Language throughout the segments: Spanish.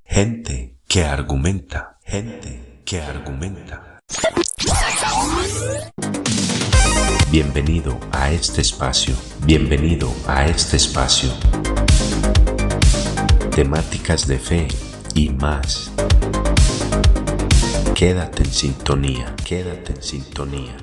Gente que argumenta, gente que argumenta. Bienvenido a este espacio, bienvenido a este espacio. Temáticas de fe y más. Quédate en sintonía, quédate en sintonía.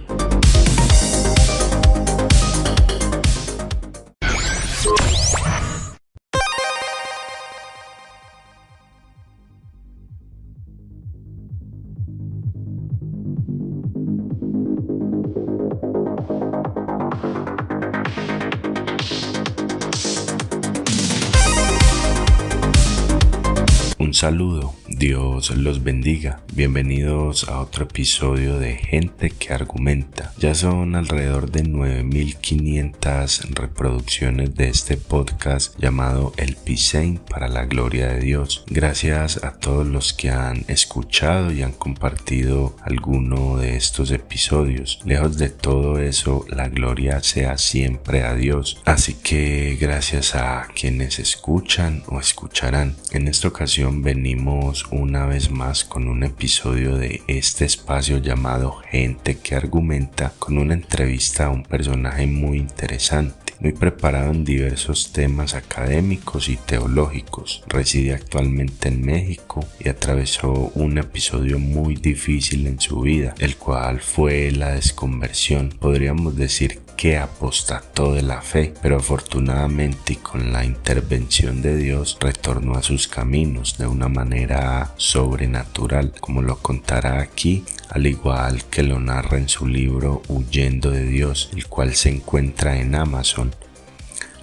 Un saludo, Dios los bendiga. Bienvenidos a otro episodio de Gente que Argumenta. Ya son alrededor de 9.500 reproducciones de este podcast llamado El Pisein para la gloria de Dios. Gracias a todos los que han escuchado y han compartido alguno de estos episodios. Lejos de todo eso, la gloria sea siempre a Dios. Así que gracias a quienes escuchan o escucharán. En esta ocasión venimos una vez más con un episodio de este espacio llamado Gente que Argumenta, con una entrevista a un personaje muy interesante, muy preparado en diversos temas académicos y teológicos. Reside actualmente en México y atravesó un episodio muy difícil en su vida, el cual fue la desconversión. Podríamos decir que apostató de la fe, pero afortunadamente y con la intervención de Dios retornó a sus caminos de una manera sobrenatural, como lo contará aquí, al igual que lo narra en su libro Huyendo de Dios, el cual se encuentra en Amazon.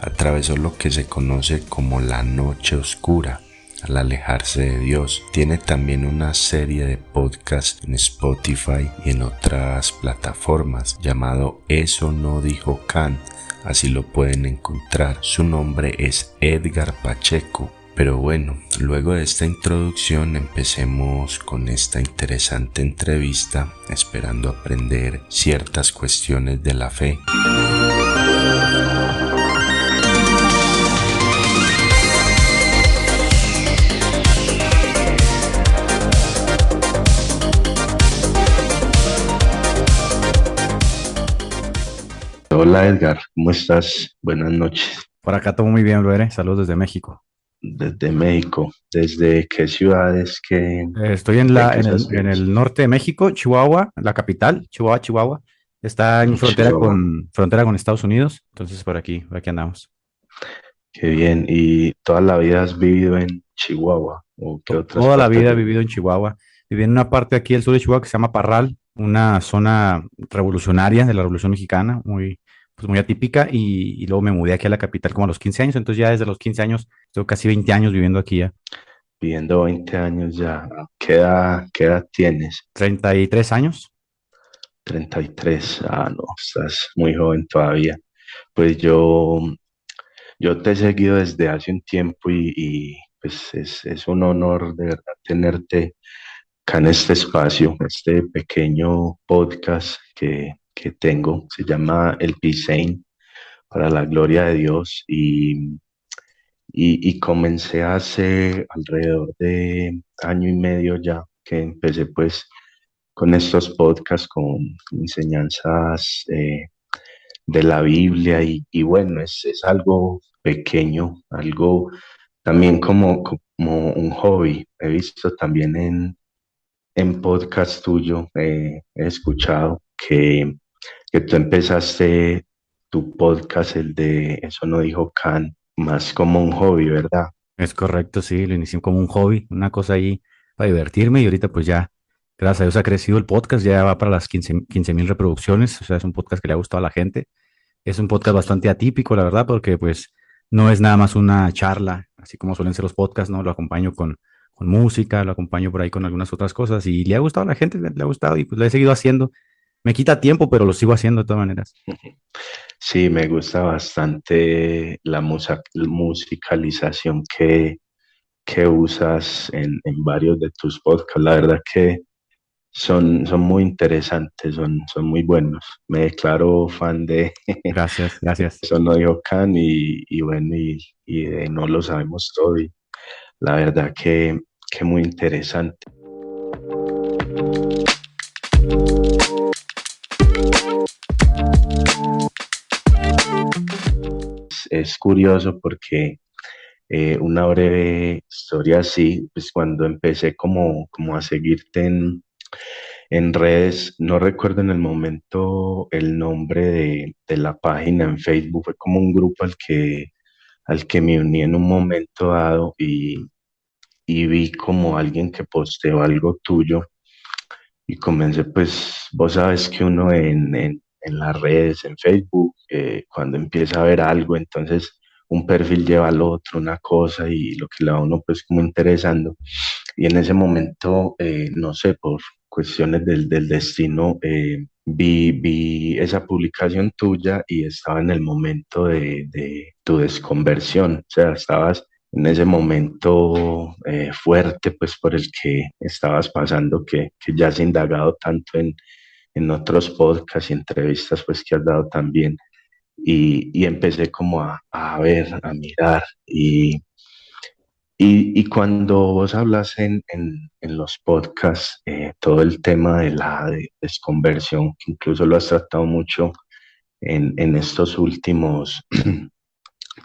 Atravesó lo que se conoce como la noche oscura al alejarse de Dios. Tiene también una serie de podcasts en Spotify y en otras plataformas llamado Eso no dijo Kant, así lo pueden encontrar. Su nombre es Edgar Pacheco. Pero bueno, luego de esta introducción empecemos con esta interesante entrevista, esperando aprender ciertas cuestiones de la fe. Hola Edgar, ¿cómo estás? Buenas noches. Por acá todo muy bien, brother. Saludos desde México. Desde México, ¿desde qué ciudades, Estoy de qué en estaciones? el norte de México, Chihuahua, la capital, Chihuahua. Está en Chihuahua, frontera con Estados Unidos. Entonces por aquí andamos. qué bien. ¿Y toda la vida has vivido en Chihuahua o qué otras Toda la partes vida he de vivido en México? Chihuahua. Viví en una parte aquí del sur de Chihuahua que se llama Parral, una zona revolucionaria de la Revolución Mexicana, pues muy atípica. Y luego me mudé aquí a la capital como a los 15 años. Entonces ya desde los 15 años, tengo casi 20 años viviendo aquí ya. Viviendo 20 años ya. ¿Qué edad tienes? 33 años. 33. Ah, no, estás muy joven todavía. Pues yo te he seguido desde hace un tiempo pues es un honor de verdad tenerte acá en este espacio, este pequeño podcast que tengo. Se llama El Pisein para la gloria de Dios y comencé hace alrededor de año y medio ya que empecé pues con estos podcasts, con enseñanzas de la Biblia y bueno, es algo pequeño, algo también como un hobby. He visto también en podcast tuyo, he escuchado que tú empezaste tu podcast, el de Eso no dijo Kant, más como un hobby, ¿verdad? Es correcto, sí, lo inicié como un hobby, una cosa ahí para divertirme y ahorita pues ya, gracias a Dios ha crecido el podcast, ya va para las 15,000 reproducciones, o sea, es un podcast que le ha gustado a la gente, es un podcast bastante atípico, la verdad, porque pues no es nada más una charla, así como suelen ser los podcasts, ¿no? Lo acompaño con música, lo acompaño por ahí con algunas otras cosas y le ha gustado a la gente, le ha gustado y pues lo he seguido haciendo. Me quita tiempo, pero lo sigo haciendo de todas maneras. Sí, me gusta bastante la musicalización que usas en varios de tus podcasts. La verdad que son muy interesantes, son muy buenos. Me declaro fan de Gracias, gracias. Eso no dijo Khan y bueno, y de No lo sabemos todo. La verdad que muy interesante. Es curioso porque una breve historia así, pues cuando empecé como a seguirte en redes, no recuerdo en el momento el nombre de la página en Facebook, fue como un grupo al que me uní en un momento dado y vi como alguien que posteó algo tuyo y comencé, pues vos sabes que uno en las redes, en Facebook, cuando empieza a ver algo, entonces un perfil lleva al otro, una cosa y lo que le va a uno pues como interesando. Y en ese momento, no sé, por cuestiones del destino, vi esa publicación tuya y estaba en el momento de tu desconversión, o sea, estabas en ese momento fuerte, pues por el que estabas pasando, que ya has indagado tanto en otros podcasts y entrevistas, pues que has dado también. Y empecé como a ver, a mirar. Y cuando vos hablas en los podcasts, todo el tema de la desconversión, que incluso lo has tratado mucho en estos últimos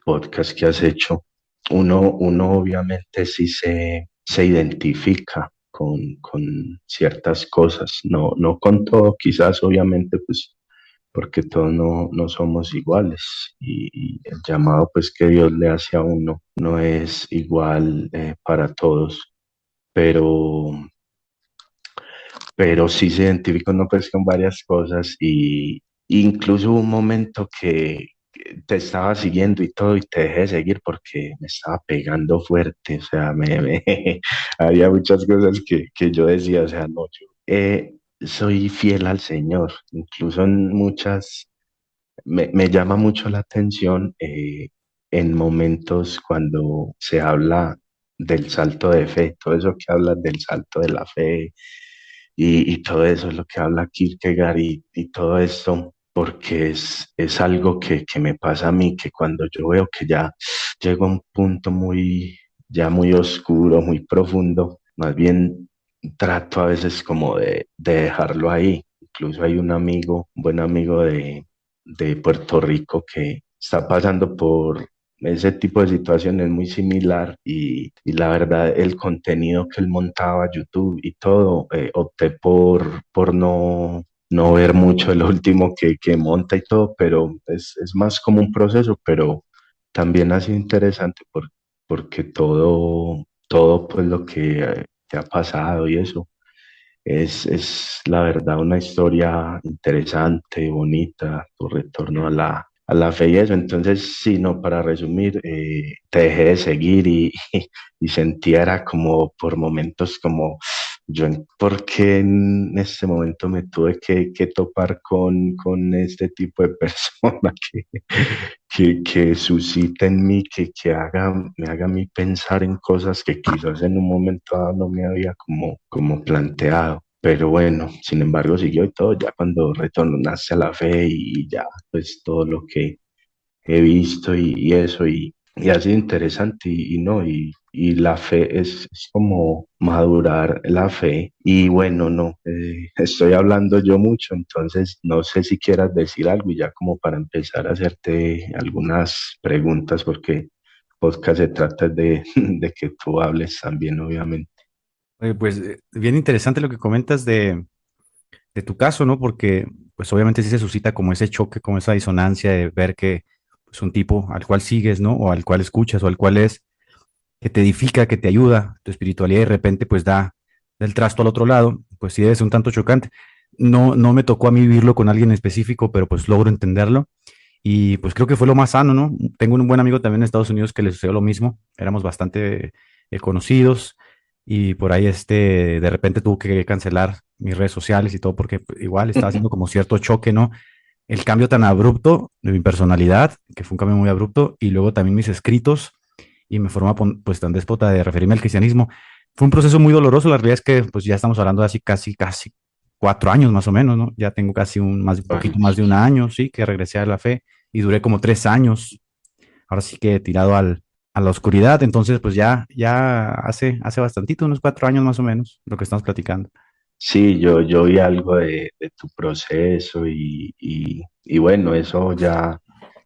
podcasts que has hecho, uno obviamente sí se identifica con ciertas cosas, no con todo, quizás obviamente pues porque todos no somos iguales y el llamado pues que Dios le hace a uno no es igual para todos, pero, pero sí se identifica uno pues con varias cosas y incluso hubo un momento que te estaba siguiendo y todo y te dejé de seguir porque me estaba pegando fuerte, o sea, había muchas cosas que yo decía, o sea, no, yo soy fiel al Señor, incluso en muchas me llama mucho la atención en momentos cuando se habla del salto de fe, todo eso que habla del salto de la fe y todo eso es lo que habla Kierkegaard y todo esto, porque es algo que me pasa a mí, que cuando yo veo que ya llego a un punto ya muy oscuro, muy profundo, más bien trato a veces como de dejarlo ahí. Incluso hay un amigo, un buen amigo de Puerto Rico que está pasando por ese tipo de situaciones muy similar y la verdad el contenido que él montaba a YouTube y todo, opté por no ver mucho el último que monta y todo, pero es más como un proceso, pero también ha sido interesante porque todo pues lo que ha pasado y eso. Es la verdad una historia interesante, bonita, tu retorno a la fe y eso. Entonces, sí, no, para resumir, te dejé de seguir y sentía era como por momentos como ¿por qué en este momento me tuve que topar con este tipo de persona que suscita en mí, me haga a mí pensar en cosas que quizás en un momento dado no me había como planteado? Pero bueno, sin embargo, siguió y todo, ya cuando retornaste a la fe y ya, pues todo lo que he visto y eso, y ha sido interesante y no, y la fe es como madurar la fe. Y bueno, no, estoy hablando yo mucho, entonces no sé si quieras decir algo y ya como para empezar a hacerte algunas preguntas, porque podcast se trata de que tú hables también, obviamente. Pues bien interesante lo que comentas de tu caso, ¿no? Porque pues obviamente sí se suscita como ese choque, como esa disonancia de ver que pues un tipo al cual sigues, ¿no? O al cual escuchas o al cual es, que te edifica, que te ayuda, tu espiritualidad y de repente pues da del trasto al otro lado, pues sí es un tanto chocante. No me tocó a mí vivirlo con alguien específico, pero pues logro entenderlo y pues creo que fue lo más sano, ¿no? Tengo un buen amigo también en Estados Unidos que le sucedió lo mismo, éramos bastante conocidos y por ahí de repente tuvo que cancelar mis redes sociales y todo porque pues, igual estaba haciendo como cierto choque, ¿no? El cambio tan abrupto de mi personalidad, que fue un cambio muy abrupto, y luego también mis escritos y mi forma pues tan déspota de referirme al cristianismo. Fue un proceso muy doloroso, la realidad es que pues ya estamos hablando de así casi 4 años más o menos, ¿no? Ya tengo casi un poquito más de un año, sí, que regresé a la fe y duré como 3 años, ahora sí que tirado a la oscuridad. Entonces, pues ya hace bastantito, unos 4 años más o menos, lo que estamos platicando. Sí, yo vi algo de tu proceso y bueno, eso ya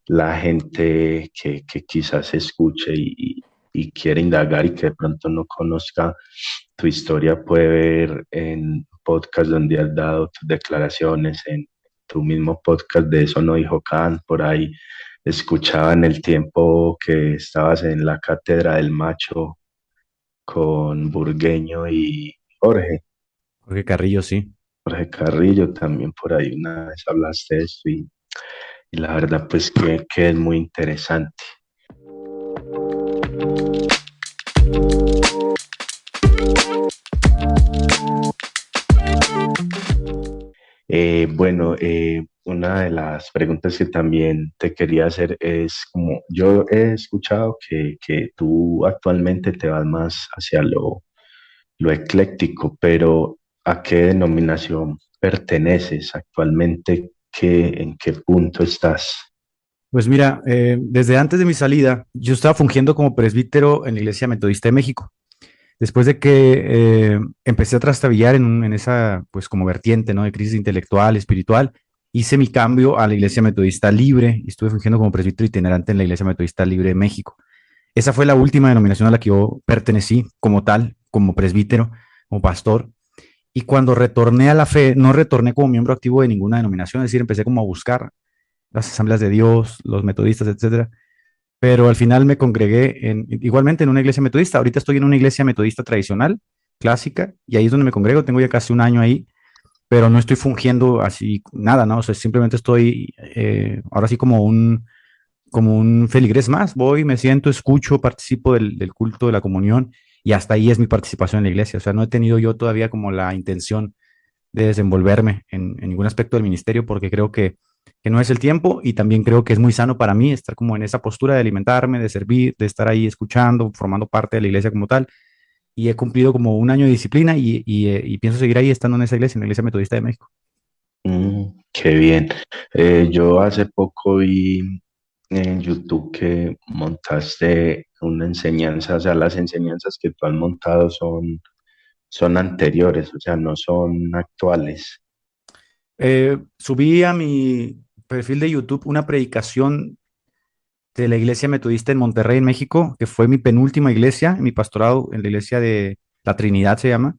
la gente que quizás escuche y quiere indagar y que de pronto no conozca tu historia puede ver en podcast donde has dado tus declaraciones, en tu mismo podcast de Eso no dijo Kant, por ahí escuchaba en el tiempo que estabas en la Cátedra del Macho con Burgueño y Jorge. Jorge Carrillo, sí. Jorge Carrillo, también por ahí una vez hablaste de esto y la verdad pues que es muy interesante. Una de las preguntas que también te quería hacer es como yo he escuchado que tú actualmente te vas más hacia lo ecléctico, pero ¿a qué denominación perteneces actualmente? ¿En qué punto estás? Pues mira, desde antes de mi salida, yo estaba fungiendo como presbítero en la Iglesia Metodista de México. Después de que empecé a trastabillar en esa, pues como vertiente, ¿no? De crisis intelectual, espiritual, hice mi cambio a la Iglesia Metodista Libre y estuve fungiendo como presbítero itinerante en la Iglesia Metodista Libre de México. Esa fue la última denominación a la que yo pertenecí como tal, como presbítero, como pastor. Y cuando retorné a la fe, no retorné como miembro activo de ninguna denominación, es decir, empecé como a buscar las asambleas de Dios, los metodistas, etcétera. Pero al final me congregué igualmente en una iglesia metodista. Ahorita estoy en una iglesia metodista tradicional, clásica, y ahí es donde me congrego. Tengo ya casi un año ahí, pero no estoy fungiendo así nada, ¿no? O sea, simplemente estoy ahora sí como un feligrés más. Voy, me siento, escucho, participo del culto, de la comunión, y hasta ahí es mi participación en la iglesia. O sea, no he tenido yo todavía como la intención de desenvolverme en ningún aspecto del ministerio porque creo que no es el tiempo y también creo que es muy sano para mí estar como en esa postura de alimentarme, de servir, de estar ahí escuchando, formando parte de la iglesia como tal. Y he cumplido como un año de disciplina y pienso seguir ahí estando en esa iglesia, en la Iglesia Metodista de México. Qué bien. Yo hace poco vi en YouTube que montaste una enseñanza, o sea, las enseñanzas que tú has montado son anteriores, o sea, no son actuales. Subí a mi perfil de YouTube una predicación de la Iglesia Metodista en Monterrey, en México, que fue mi penúltima iglesia, mi pastorado en la iglesia de la Trinidad se llama.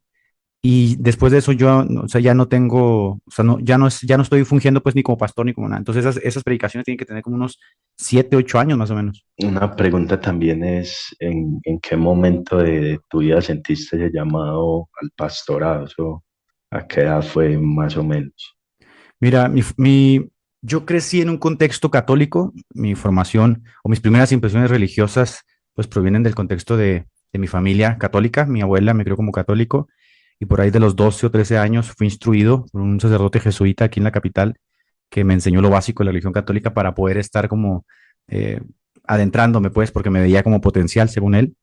Y después de eso yo, o sea, ya no tengo, o sea, no, ya no estoy fungiendo pues ni como pastor ni como nada. Entonces esas predicaciones tienen que tener como unos 7, 8 años más o menos. Una pregunta también es, ¿en qué momento de tu vida sentiste ese llamado al pastorado? ¿Eso a qué edad fue más o menos? Mira, yo crecí en un contexto católico, mi formación o mis primeras impresiones religiosas pues provienen del contexto de mi familia católica. Mi abuela me crió como católico y por ahí de los 12 o 13 años fui instruido por un sacerdote jesuita aquí en la capital que me enseñó lo básico de la religión católica para poder estar como eh, adentrándome, pues, porque me veía como potencial, según él.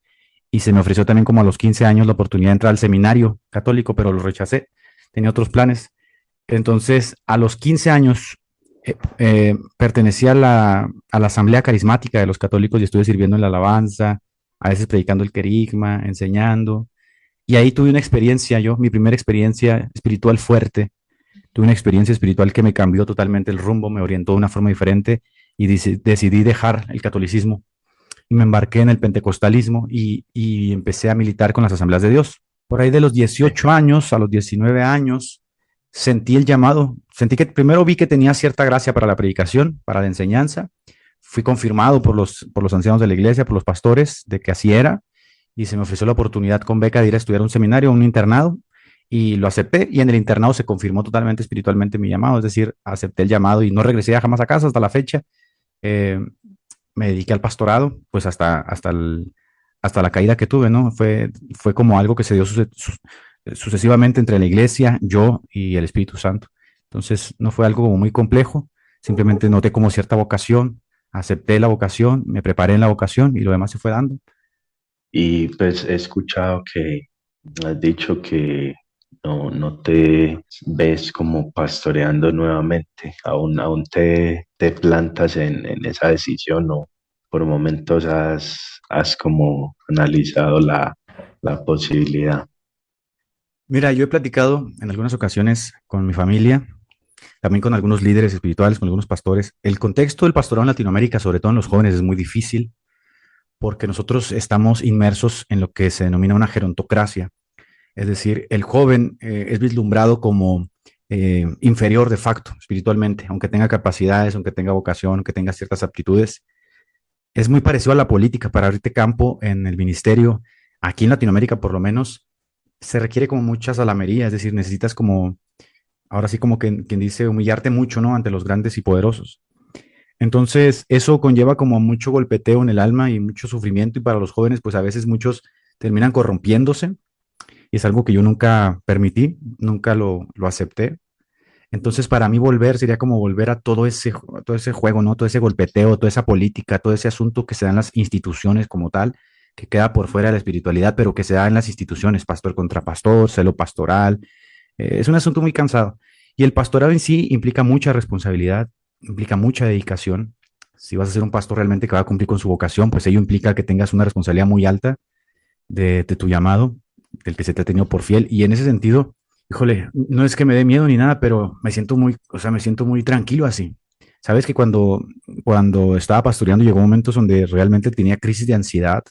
Y se me ofreció también como a los 15 años la oportunidad de entrar al seminario católico, pero lo rechacé. Tenía otros planes. Entonces, a los 15 años, pertenecía a la Asamblea Carismática de los Católicos y estuve sirviendo en la alabanza, a veces predicando el querigma, enseñando. Y ahí tuve una experiencia, mi primera experiencia espiritual fuerte. Tuve una experiencia espiritual que me cambió totalmente el rumbo, me orientó de una forma diferente y decidí dejar el catolicismo y me embarqué en el pentecostalismo y empecé a militar con las asambleas de Dios. Por ahí de los Sí. 18 años a los 19 años sentí el llamado, sentí que primero vi que tenía cierta gracia para la predicación, para la enseñanza. Fui confirmado por los ancianos de la iglesia, por los pastores, de que así era, y se me ofreció la oportunidad con beca de ir a estudiar un seminario, un internado, y lo acepté, y en el internado se confirmó totalmente espiritualmente mi llamado, es decir, acepté el llamado y no regresé ya jamás a casa hasta la fecha. Eh, Me dediqué al pastorado, pues hasta la caída que tuve, ¿no? Fue como algo que se dio sucesivamente entre la iglesia, yo y el Espíritu Santo. Entonces, no fue algo como muy complejo, simplemente noté como cierta vocación, acepté la vocación, me preparé en la vocación y lo demás se fue dando. Y pues he escuchado que has dicho que no te ves como pastoreando nuevamente, aún te plantas en esa decisión, ¿no? por momentos has como analizado la posibilidad. Mira, yo he platicado en algunas ocasiones con mi familia, también con algunos líderes espirituales, con algunos pastores. El contexto del pastorado en Latinoamérica, sobre todo en los jóvenes, es muy difícil porque nosotros estamos inmersos en lo que se denomina una gerontocracia. Es decir, el joven es vislumbrado como inferior de facto espiritualmente, aunque tenga capacidades, aunque tenga vocación, aunque tenga ciertas aptitudes. Es muy parecido a la política para abrirte campo en el ministerio. Aquí en Latinoamérica, por lo menos, se requiere como mucha salamería, es decir, necesitas como, ahora sí como que, quien dice, humillarte mucho, ¿no? Ante los grandes y poderosos. Entonces, eso conlleva como mucho golpeteo en el alma y mucho sufrimiento y para los jóvenes, pues a veces muchos terminan corrompiéndose y es algo que yo nunca permití, nunca lo acepté. Entonces, para mí volver sería como volver a todo ese juego, ¿no? Todo ese golpeteo, toda esa política, todo ese asunto que se da en las instituciones como tal, que queda por fuera de la espiritualidad, pero que se da en las instituciones, pastor contra pastor, celo pastoral. Es un asunto muy cansado. Y el pastorado en sí implica mucha responsabilidad, implica mucha dedicación. Si vas a ser un pastor realmente que va a cumplir con su vocación, pues ello implica que tengas una responsabilidad muy alta de tu llamado, del que se te ha tenido por fiel. Y en ese sentido, híjole, no es que me dé miedo ni nada, pero me siento muy, o sea, me siento muy tranquilo así. Sabes que cuando estaba pastoreando llegó momentos donde realmente tenía crisis de ansiedad,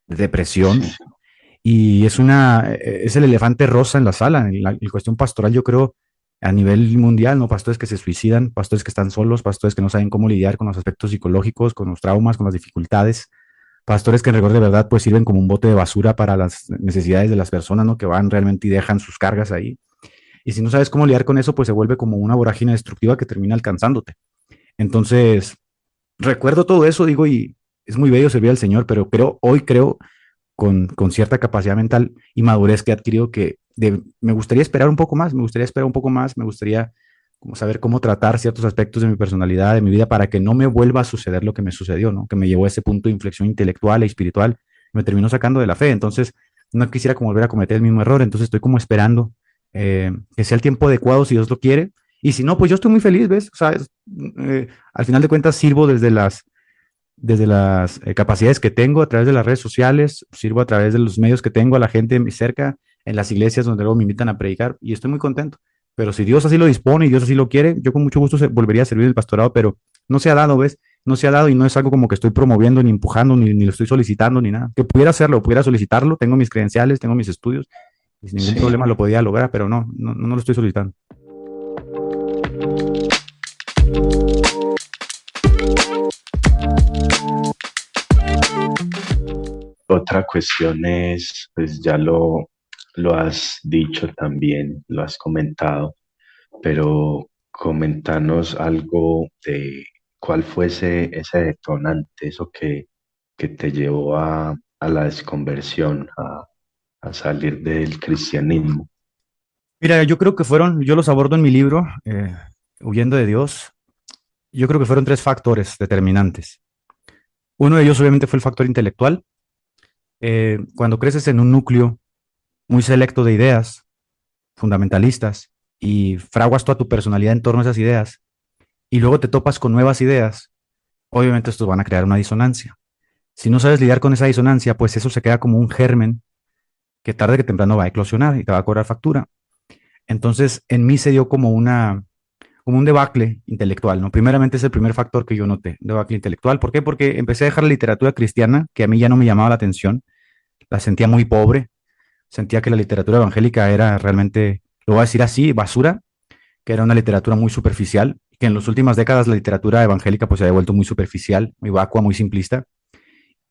de Sí, depresión, y es el elefante rosa en la sala. En la cuestión pastoral, yo creo, a nivel mundial, ¿no? Pastores que se suicidan, pastores que están solos, pastores que no saben cómo lidiar con los aspectos psicológicos, con los traumas, con las dificultades. Pastores que en rigor de verdad pues sirven como un bote de basura para las necesidades de las personas, ¿no? Que van realmente y dejan sus cargas ahí. Y si no sabes cómo lidiar con eso, pues se vuelve como una vorágine destructiva que termina alcanzándote. Entonces, recuerdo todo eso, digo, y es muy bello servir al Señor, pero hoy creo con cierta capacidad mental y madurez que he adquirido me gustaría esperar un poco más, me gustaría esperar un poco más, me gustaría como saber cómo tratar ciertos aspectos de mi personalidad, de mi vida, para que no me vuelva a suceder lo que me sucedió, ¿no? Que me llevó a ese punto de inflexión intelectual e espiritual, me terminó sacando de la fe. Entonces, no quisiera como volver a cometer el mismo error, entonces estoy como esperando que sea el tiempo adecuado si Dios lo quiere. Y si no, pues yo estoy muy feliz, ¿ves? O sea, al final de cuentas sirvo desde las capacidades que tengo a través de las redes sociales, sirvo a través de los medios que tengo a la gente cerca, en las iglesias donde luego me invitan a predicar y estoy muy contento. Pero si Dios así lo dispone y Dios así lo quiere, yo con mucho gusto volvería a servir el pastorado, pero no se ha dado, ¿ves? No se ha dado y no es algo como que estoy promoviendo, ni empujando, ni lo estoy solicitando, ni nada. Que pudiera hacerlo, pudiera solicitarlo, tengo mis credenciales, tengo mis estudios, y sin ningún sí. problema lo podía lograr, pero no lo estoy solicitando. Otra cuestión es, pues ya lo has dicho también, lo has comentado, pero comentanos algo de cuál fue ese detonante, eso que te llevó a la desconversión, a salir del cristianismo. Mira, yo creo que yo los abordo en mi libro, Huyendo de Dios. Yo creo que fueron tres factores determinantes. Uno de ellos obviamente fue el factor intelectual. Cuando creces en un núcleo muy selecto de ideas fundamentalistas y fraguas toda tu personalidad en torno a esas ideas y luego te topas con nuevas ideas, obviamente estos van a crear una disonancia. Si no sabes lidiar con esa disonancia, pues eso se queda como un germen que tarde que temprano va a eclosionar y te va a cobrar factura. Entonces, en mí se dio como un debacle intelectual, ¿no? Primeramente es el primer factor que yo noté, debacle intelectual. ¿Por qué? Porque empecé a dejar la literatura cristiana, que a mí ya no me llamaba la atención, la sentía muy pobre, sentía que la literatura evangélica era realmente, lo voy a decir así, basura, que era una literatura muy superficial, que en las últimas décadas la literatura evangélica pues se ha vuelto muy superficial, muy vacua, muy simplista.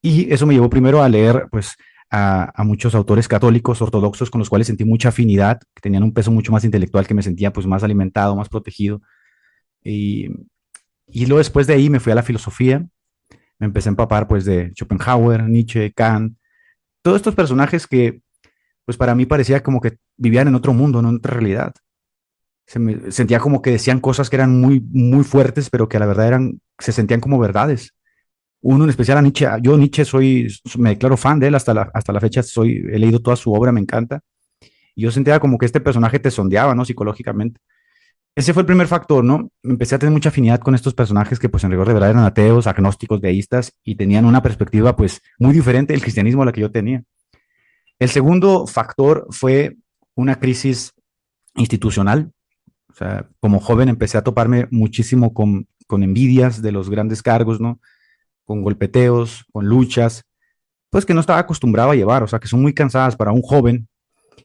Y eso me llevó primero a leer pues a muchos autores católicos, ortodoxos, con los cuales sentí mucha afinidad, que tenían un peso mucho más intelectual, que me sentía pues más alimentado, más protegido. Y, y luego después de ahí me fui a la filosofía, me empecé a empapar pues de Schopenhauer, Nietzsche, Kant, todos estos personajes que pues para mí parecía como que vivían en otro mundo, no en otra realidad. Sentía como que decían cosas que eran muy, muy fuertes, pero que a la verdad se sentían como verdades. Uno en especial a Nietzsche, yo Nietzsche me declaro fan de él hasta la fecha, he leído toda su obra, me encanta. Y yo sentía como que este personaje te sondeaba, ¿no? Psicológicamente. Ese fue el primer factor, ¿no? Empecé a tener mucha afinidad con estos personajes que pues en rigor de verdad eran ateos, agnósticos, deístas y tenían una perspectiva pues muy diferente del cristianismo a la que yo tenía. El segundo factor fue una crisis institucional. O sea, como joven empecé a toparme muchísimo con envidias de los grandes cargos, ¿no? Con golpeteos, con luchas, pues que no estaba acostumbrado a llevar, o sea, que son muy cansadas para un joven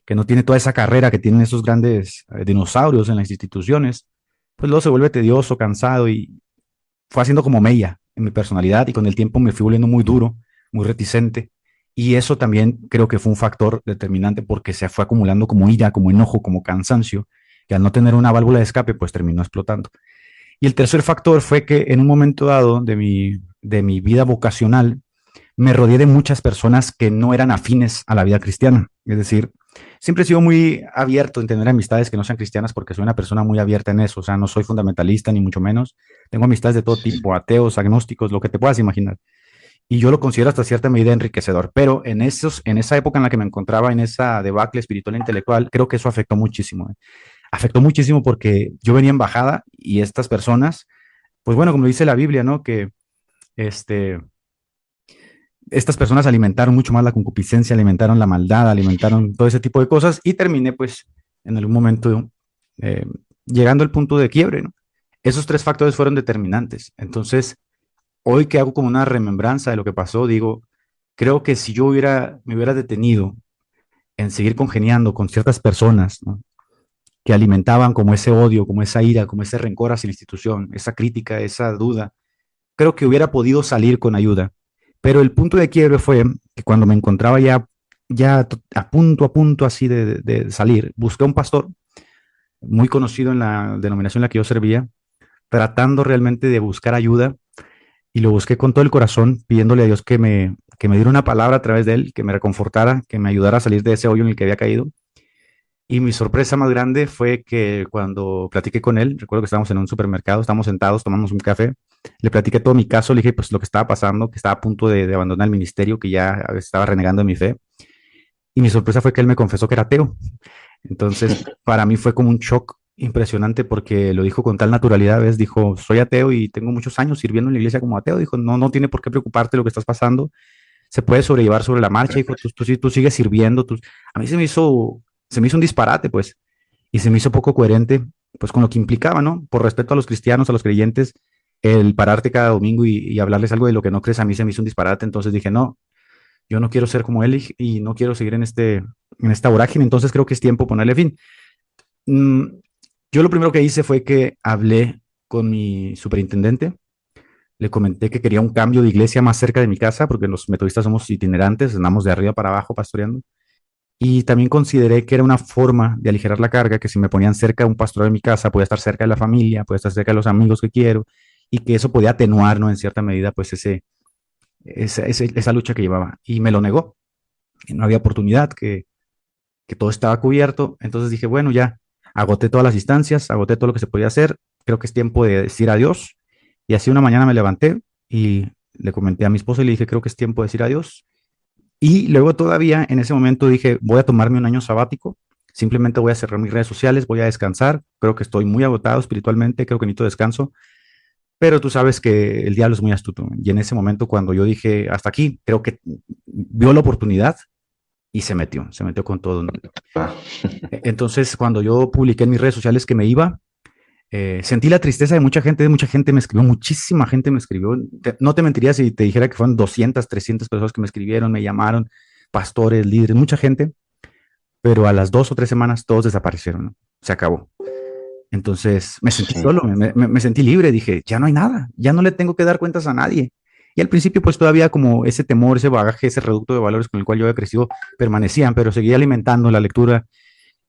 que no tiene toda esa carrera que tienen esos grandes dinosaurios en las instituciones, pues luego se vuelve tedioso, cansado y fue haciendo como mella en mi personalidad y con el tiempo me fui volviendo muy duro, muy reticente. Y eso también creo que fue un factor determinante porque se fue acumulando como ira, como enojo, como cansancio, que al no tener una válvula de escape, pues terminó explotando. Y el tercer factor fue que en un momento dado de mi vida vocacional, me rodeé de muchas personas que no eran afines a la vida cristiana. Es decir, siempre he sido muy abierto en tener amistades que no sean cristianas porque soy una persona muy abierta en eso. O sea, no soy fundamentalista ni mucho menos. Tengo amistades de todo tipo, ateos, agnósticos, lo que te puedas imaginar. Y yo lo considero hasta cierta medida enriquecedor. Pero en esa época en la que me encontraba, en esa debacle espiritual e intelectual, creo que eso afectó muchísimo. Afectó muchísimo porque yo venía en bajada y estas personas, pues bueno, como dice la Biblia, ¿no? Que este, estas personas alimentaron mucho más la concupiscencia, alimentaron la maldad, alimentaron todo ese tipo de cosas y terminé pues en algún momento eh, llegando al punto de quiebre, ¿no? Esos tres factores fueron determinantes. Entonces, hoy que hago como una remembranza de lo que pasó, digo, creo que si me hubiera detenido en seguir congeniando con ciertas personas, ¿no? Que alimentaban como ese odio, como esa ira, como ese rencor hacia la institución, esa crítica, esa duda, creo que hubiera podido salir con ayuda. Pero el punto de quiebre fue que cuando me encontraba ya a punto así de salir, busqué un pastor muy conocido en la denominación en la que yo servía, tratando realmente de buscar ayuda y lo busqué con todo el corazón, pidiéndole a Dios que me diera una palabra a través de él, que me reconfortara, que me ayudara a salir de ese hoyo en el que había caído. Y mi sorpresa más grande fue que cuando platiqué con él, recuerdo que estábamos en un supermercado, estábamos sentados, tomamos un café, le platiqué todo mi caso, le dije pues lo que estaba pasando, que estaba a punto de abandonar el ministerio, que ya estaba renegando de mi fe. Y mi sorpresa fue que él me confesó que era ateo. Entonces, para mí fue como un shock impresionante porque lo dijo con tal naturalidad, ¿ves? Dijo, soy ateo y tengo muchos años sirviendo en la iglesia como ateo. Dijo, no, no tiene por qué preocuparte lo que estás pasando, se puede sobrellevar sobre la marcha. Dijo, tú sigues sirviendo. A mí se me hizo un disparate, pues, y se me hizo poco coherente, pues, con lo que implicaba, ¿no? Por respeto a los cristianos, a los creyentes, el pararte cada domingo y hablarles algo de lo que no crees, a mí se me hizo un disparate. Entonces dije, no, yo no quiero ser como él y no quiero seguir en esta vorágine, entonces creo que es tiempo de ponerle fin. Mm, yo lo primero que hice fue que hablé con mi superintendente, le comenté que quería un cambio de iglesia más cerca de mi casa, porque los metodistas somos itinerantes, andamos de arriba para abajo pastoreando. Y también consideré que era una forma de aligerar la carga, que si me ponían cerca de un pastor de mi casa, podía estar cerca de la familia, podía estar cerca de los amigos que quiero, y que eso podía atenuar, ¿no? En cierta medida, pues esa lucha que llevaba. Y me lo negó, que no había oportunidad, que todo estaba cubierto. Entonces dije, bueno, ya agoté todas las instancias, agoté todo lo que se podía hacer, creo que es tiempo de decir adiós. Y así una mañana me levanté y le comenté a mi esposa y le dije, creo que es tiempo de decir adiós. Y luego todavía en ese momento dije, voy a tomarme un año sabático, simplemente voy a cerrar mis redes sociales, voy a descansar, creo que estoy muy agotado espiritualmente, creo que necesito descanso, pero tú sabes que el diablo es muy astuto. Y en ese momento cuando yo dije, hasta aquí, creo que vio la oportunidad y se metió con todo, ¿no? Ah, Entonces, cuando yo publiqué en mis redes sociales que me iba, sentí la tristeza de mucha gente me escribió, muchísima gente me escribió. No te mentiría si te dijera que fueron 200, 300 personas que me escribieron, me llamaron, pastores, líderes, mucha gente, pero a las 2 o 3 semanas todos desaparecieron, ¿no? Se acabó. Entonces me sentí sí. solo, me sentí libre, dije, ya no hay nada, ya no le tengo que dar cuentas a nadie. Y al principio pues todavía como ese temor, ese bagaje, ese reducto de valores con el cual yo había crecido permanecían, pero seguía alimentando la lectura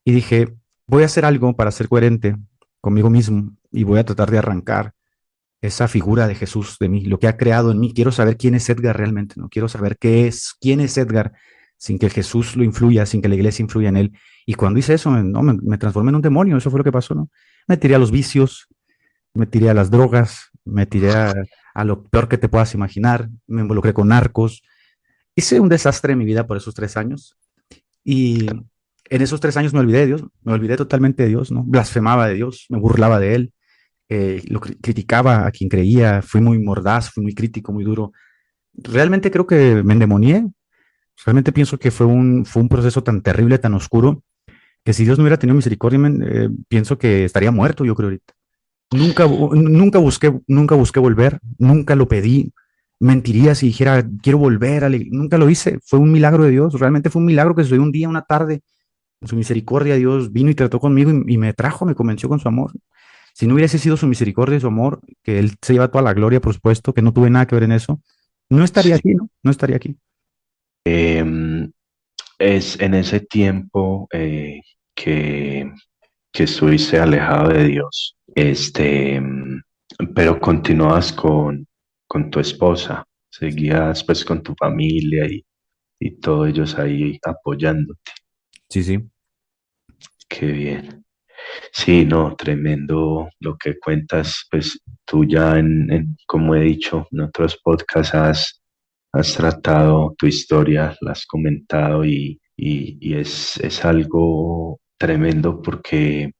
y dije, voy a hacer algo para ser coherente conmigo mismo y voy a tratar de arrancar esa figura de Jesús de mí, lo que ha creado en mí. Quiero saber quién es Edgar realmente, ¿no? Quiero saber quién es Edgar sin que Jesús lo influya, sin que la iglesia influya en él. Y cuando hice eso, no, me transformé en un demonio, eso fue lo que pasó, ¿no? Me tiré a los vicios, me tiré a las drogas, me tiré a lo peor que te puedas imaginar, me involucré con narcos. Hice un desastre en mi vida por esos 3 años y En esos 3 años me olvidé de Dios, me olvidé totalmente de Dios, ¿no? Blasfemaba de Dios, me burlaba de Él, criticaba a quien creía, fui muy mordaz, fui muy crítico, muy duro. Realmente creo que me endemonié, realmente pienso que fue un proceso tan terrible, tan oscuro, que si Dios no hubiera tenido misericordia, pienso que estaría muerto, yo creo ahorita. Nunca busqué volver, nunca lo pedí. Mentiría si dijera, quiero volver, nunca lo hice. Fue un milagro de Dios, realmente fue un milagro que sucedió un día, una tarde. En su misericordia, Dios vino y trató conmigo y me trajo, me convenció con su amor. Si no hubiese sido su misericordia y su amor, que Él se lleva toda la gloria, por supuesto, que no tuve nada que ver en eso, no estaría Sí. aquí, ¿no? No estaría aquí. Em, es en ese tiempo que, que estuviste alejado de Dios, pero continuabas con tu esposa, seguías pues con tu familia y todos ellos ahí apoyándote. Sí, sí. Qué bien. Sí, no, tremendo lo que cuentas, pues tú ya como he dicho en otros podcasts, has tratado tu historia, la has comentado y es algo tremendo porque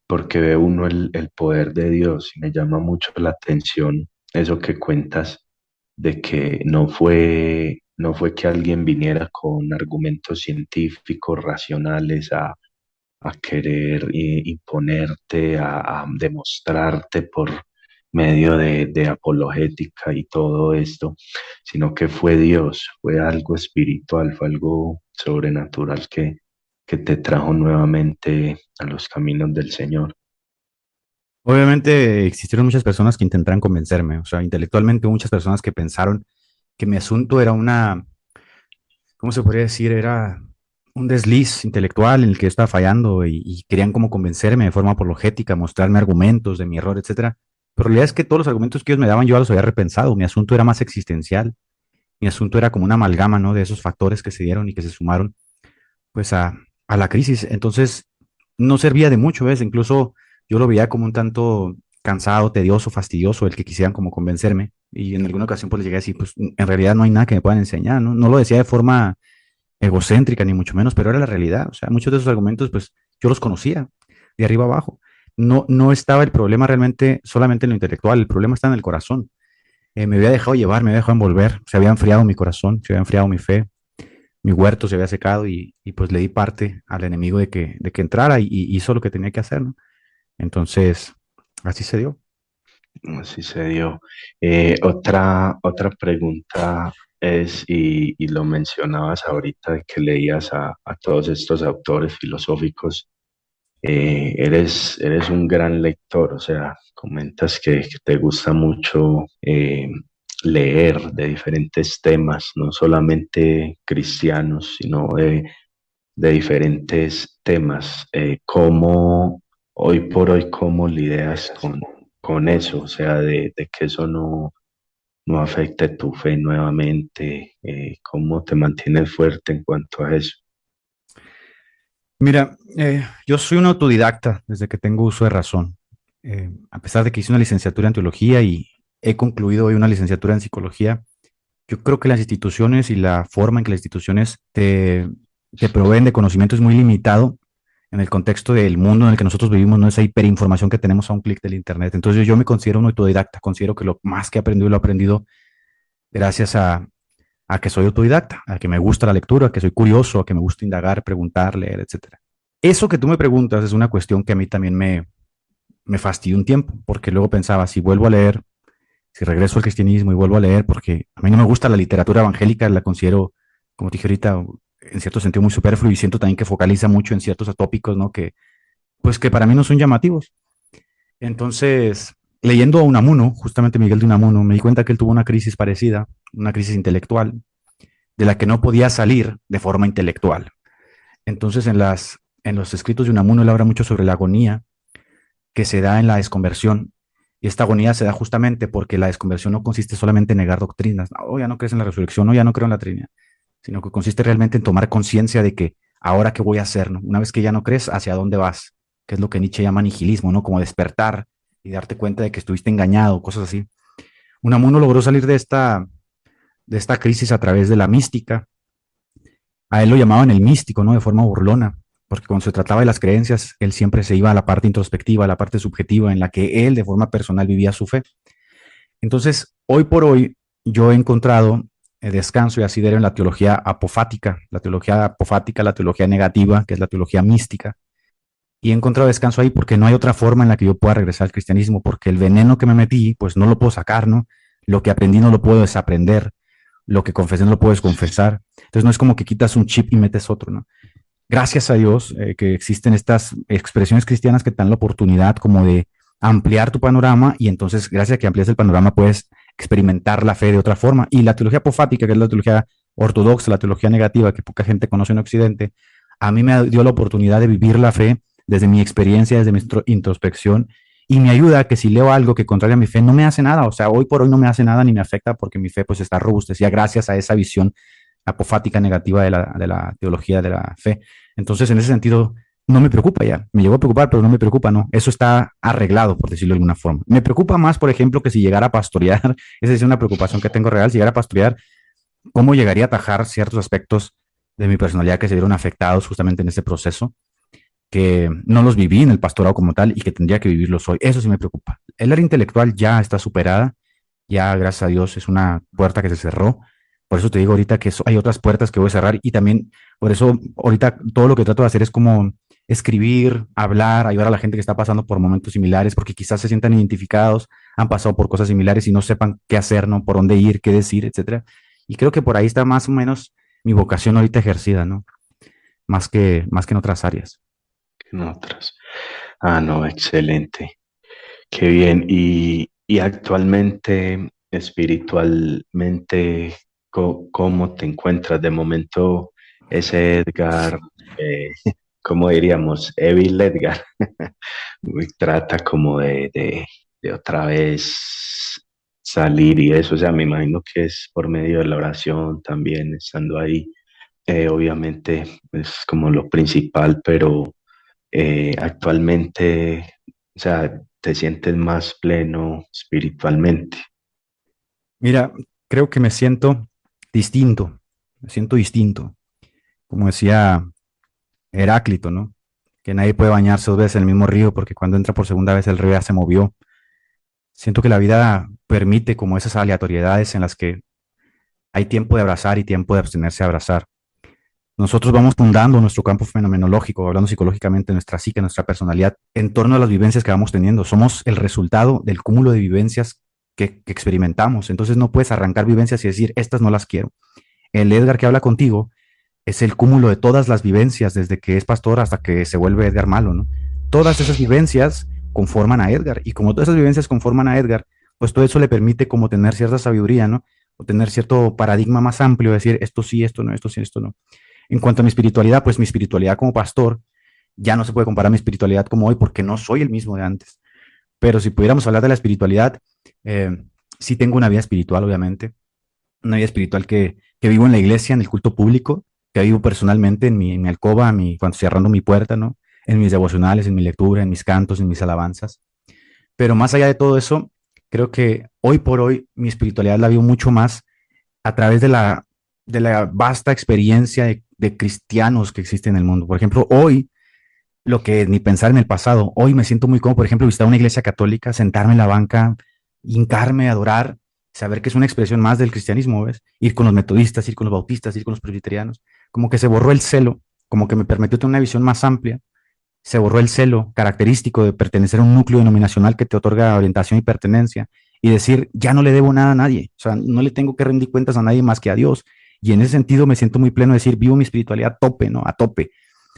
ve uno el poder de Dios y me llama mucho la atención eso que cuentas de que no fue que alguien viniera con argumentos científicos, racionales a querer imponerte, a demostrarte por medio de apologética y todo esto, sino que fue Dios, fue algo espiritual, fue algo sobrenatural que te trajo nuevamente a los caminos del Señor. Obviamente existieron muchas personas que intentaron convencerme, o sea, intelectualmente muchas personas que pensaron que mi asunto era ¿cómo se podría decir? Era un desliz intelectual en el que yo estaba fallando y querían como convencerme de forma apologética, mostrarme argumentos de mi error, etcétera. Pero la realidad es que todos los argumentos que ellos me daban yo los había repensado. Mi asunto era más existencial. Mi asunto era como una amalgama, ¿no? De esos factores que se dieron y que se sumaron, pues, a la crisis. Entonces, no servía de mucho, ¿ves? Incluso yo lo veía como un tanto cansado, tedioso, fastidioso, el que quisieran como convencerme. Y en alguna ocasión, pues, les llegué a decir, pues, en realidad no hay nada que me puedan enseñar, ¿no? No lo decía de forma egocéntrica, ni mucho menos, pero era la realidad. O sea, muchos de esos argumentos, pues yo los conocía de arriba abajo. No estaba el problema realmente solamente en lo intelectual, el problema está en el corazón. Me había dejado llevar, me había dejado envolver, se había enfriado mi corazón, se había enfriado mi fe, mi huerto se había secado y pues le di parte al enemigo de que entrara y hizo lo que tenía que hacer, ¿no? Entonces, así se dio. Así se dio. Otra pregunta es, y lo mencionabas ahorita, de que leías a todos estos autores filosóficos. Eres un gran lector, o sea, comentas que te gusta mucho leer de diferentes temas, no solamente cristianos, sino de diferentes temas. ¿Cómo, hoy por hoy, cómo lidias con eso? O sea, de que eso no afecte tu fe nuevamente, ¿cómo te mantienes fuerte en cuanto a eso? Mira, yo soy un autodidacta desde que tengo uso de razón. A pesar de que hice una licenciatura en teología y he concluido hoy una licenciatura en psicología, yo creo que las instituciones y la forma en que las instituciones te proveen de conocimiento es muy limitado en el contexto del mundo en el que nosotros vivimos, no esa hiperinformación que tenemos a un clic del Internet. Entonces yo me considero un autodidacta, considero que lo más que he aprendido lo he aprendido gracias a que soy autodidacta, a que me gusta la lectura, a que soy curioso, a que me gusta indagar, preguntar, leer, etcétera. Eso que tú me preguntas es una cuestión que a mí también me fastidió un tiempo, porque luego pensaba, si vuelvo a leer, si regreso al cristianismo y vuelvo a leer, porque a mí no me gusta la literatura evangélica, la considero, como te dije ahorita, en cierto sentido muy superfluo y siento también que focaliza mucho en ciertos tópicos, ¿no? Pues que para mí no son llamativos. Entonces, leyendo a Unamuno, justamente Miguel de Unamuno, me di cuenta que él tuvo una crisis parecida, una crisis intelectual, de la que no podía salir de forma intelectual. Entonces, en los escritos de Unamuno, él habla mucho sobre la agonía que se da en la desconversión. Y esta agonía se da justamente porque la desconversión no consiste solamente en negar doctrinas. No, ya no crees en la resurrección, no, ya no creo en la Trinidad, sino que consiste realmente en tomar conciencia de que ahora qué voy a hacer, ¿no? Una vez que ya no crees, ¿hacia dónde vas? Que es lo que Nietzsche llama nihilismo, ¿no? Como despertar y darte cuenta de que estuviste engañado, cosas así. Unamuno logró salir de esta crisis a través de la mística A él lo llamaban el místico, ¿no? De forma burlona, porque cuando se trataba de las creencias, él siempre se iba a la parte introspectiva, a la parte subjetiva, en la que él de forma personal vivía su fe. Entonces, hoy por hoy, yo he encontrado descanso y asidero en la teología apofática, la teología negativa, que es la teología mística, y he encontrado descanso ahí porque no hay otra forma en la que yo pueda regresar al cristianismo, porque el veneno que me metí, pues no lo puedo sacar, ¿no? Lo que aprendí no lo puedo desaprender, lo que confesé no lo puedo desconfesar. Entonces no es como que quitas un chip y metes otro, ¿no? Gracias a Dios que existen estas expresiones cristianas que te dan la oportunidad como de ampliar tu panorama y entonces gracias a que amplias el panorama puedes experimentar la fe de otra forma. Y la teología apofática, que es la teología ortodoxa, la teología negativa que poca gente conoce en Occidente, a mí me dio la oportunidad de vivir la fe desde mi experiencia, desde mi introspección y me ayuda a que si leo algo que contraria a mi fe no me hace nada, o sea, hoy por hoy no me hace nada ni me afecta porque mi fe pues está robustecida gracias a esa visión apofática negativa de la teología de la fe. Entonces, en ese sentido, no me preocupa ya. Me llegó a preocupar, pero no me preocupa, ¿no? Eso está arreglado, por decirlo de alguna forma. Me preocupa más, por ejemplo, que si llegara a pastorear, esa es una preocupación que tengo real, si llegara a pastorear, ¿cómo llegaría a atajar ciertos aspectos de mi personalidad que se vieron afectados justamente en ese proceso? Que no los viví en el pastorado como tal y que tendría que vivirlos hoy. Eso sí me preocupa. El área intelectual ya está superada, ya gracias a Dios es una puerta que se cerró. Por eso te digo ahorita que hay otras puertas que voy a cerrar y también por eso ahorita todo lo que trato de hacer es como escribir, hablar, ayudar a la gente que está pasando por momentos similares, porque quizás se sientan identificados, han pasado por cosas similares y no sepan qué hacer, ¿no? Por dónde ir, qué decir, etcétera. Y creo que por ahí está más o menos mi vocación ahorita ejercida, ¿no? Más que en otras áreas. En otras. Ah, no, excelente. Qué bien. Y actualmente, espiritualmente, ¿cómo te encuentras? De momento, ese Edgar, eh, ¿cómo diríamos? Evil Edgar, trata como de otra vez salir y eso. O sea, me imagino que es por medio de la oración también, estando ahí. Obviamente es como lo principal, pero actualmente, o sea, te sientes más pleno espiritualmente. Mira, creo que me siento distinto, como decía Heráclito, ¿no? Que nadie puede bañarse dos veces en el mismo río porque cuando entra por segunda vez el río ya se movió. Siento que la vida permite como esas aleatoriedades en las que hay tiempo de abrazar y tiempo de abstenerse a abrazar. Nosotros vamos fundando nuestro campo fenomenológico, hablando psicológicamente, nuestra psique, nuestra personalidad, en torno a las vivencias que vamos teniendo. Somos el resultado del cúmulo de vivencias que experimentamos. Entonces no puedes arrancar vivencias y decir, estas no las quiero. El Edgar que habla contigo es el cúmulo de todas las vivencias, desde que es pastor hasta que se vuelve Edgar malo, ¿no? Todas esas vivencias conforman a Edgar, y como todas esas vivencias conforman a Edgar, pues todo eso le permite como tener cierta sabiduría, ¿no? O tener cierto paradigma más amplio, decir esto sí, esto no, esto sí, esto no. En cuanto a mi espiritualidad, pues mi espiritualidad como pastor ya no se puede comparar a mi espiritualidad como hoy porque no soy el mismo de antes. Pero si pudiéramos hablar de la espiritualidad, eh, sí tengo una vida espiritual, obviamente, una vida espiritual que vivo en la iglesia, en el culto público, que vivo personalmente en mi alcoba, cuando cerrando mi puerta, ¿no? En mis devocionales, en mi lectura, en mis cantos, en mis alabanzas. Pero más allá de todo eso, creo que hoy por hoy mi espiritualidad la vivo mucho más a través de la vasta experiencia de cristianos que existen en el mundo. Por ejemplo, hoy, lo que ni pensar en el pasado, hoy me siento muy cómodo, por ejemplo, visitar una iglesia católica, sentarme en la banca, hincarme, adorar, saber que es una expresión más del cristianismo, ¿ves? Ir con los metodistas, ir con los bautistas, ir con los presbiterianos, como que se borró el celo, como que me permitió tener una visión más amplia, se borró el celo característico de pertenecer a un núcleo denominacional que te otorga orientación y pertenencia, y decir, ya no le debo nada a nadie, o sea, no le tengo que rendir cuentas a nadie más que a Dios, y en ese sentido me siento muy pleno de decir, vivo mi espiritualidad a tope, ¿no? A tope.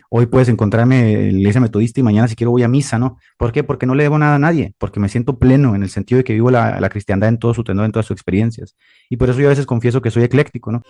Hoy puedes encontrarme en la iglesia metodista y mañana si quiero voy a misa, ¿no? ¿Por qué? Porque no le debo nada a nadie, porque me siento pleno en el sentido de que vivo la cristiandad en todo su tenor, en todas sus experiencias. Y por eso yo a veces confieso que soy ecléctico, ¿no?